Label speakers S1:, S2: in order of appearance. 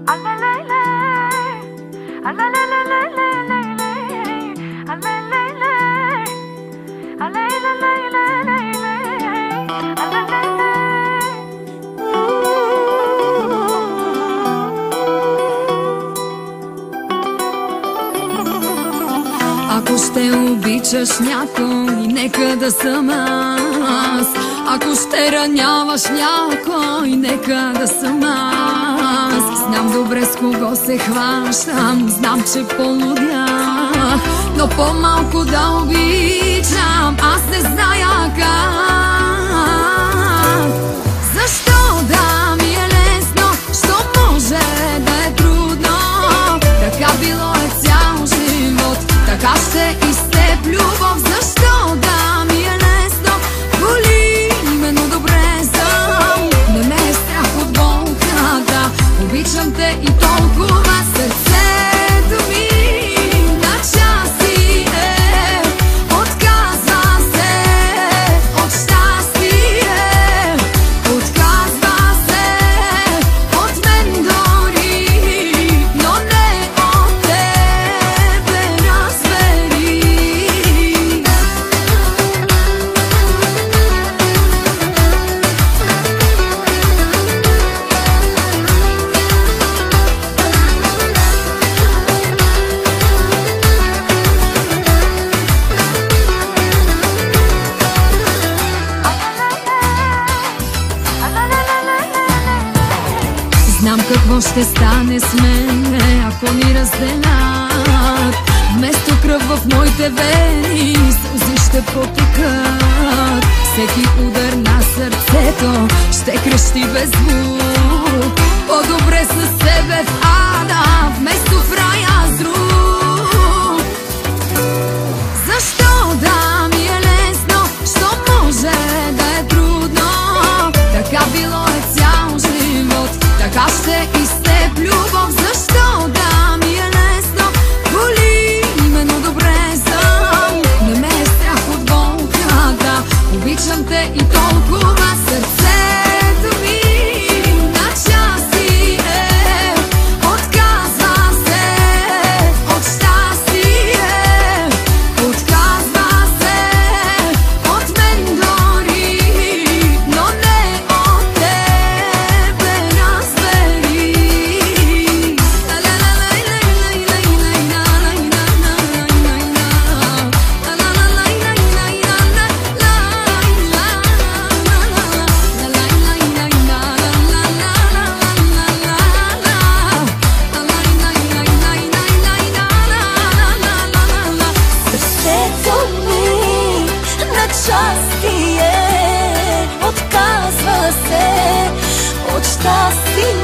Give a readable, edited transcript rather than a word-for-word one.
S1: Ако ще обичаш някой, нека да съм аз. Ако ще раняваш някой, нека да съм аз. Знам добре с кого се хващам, знам, че полудях, но по-малко да обичам, аз не зная как. Защо да ми е лесно, що може да е трудно? Така било е цял живот, така ще и с теб любов. Защо да ми е лесно, боли ме, но добре знам, не ме е страх от болката. Обичам те и толкова, сърцето ми на части е, отказва се от щастие, отказва се от мен дори, но не от тебе, разбери. Знам какво ще стане с мен, ако ни разделят. Вместо кръв в моите вени, сълзи ще потекат. Всеки удар на сърцето ще крещи без звук. По-добре със себе в ада, вместо в рая с друг. Защо да ми е лесно, що може да е трудно? Така било е цял живот, така ще и с теб любов. Защо да ми е лесно, боли ме, но добре знам, не ме е страх от болката. Обичам те и толкова, сърцето ми на части е, отказва се от щастие, отказва се от мен дори, но не от тебе, разбери.
S2: Сърцето ми на части е, отказва се от щастие,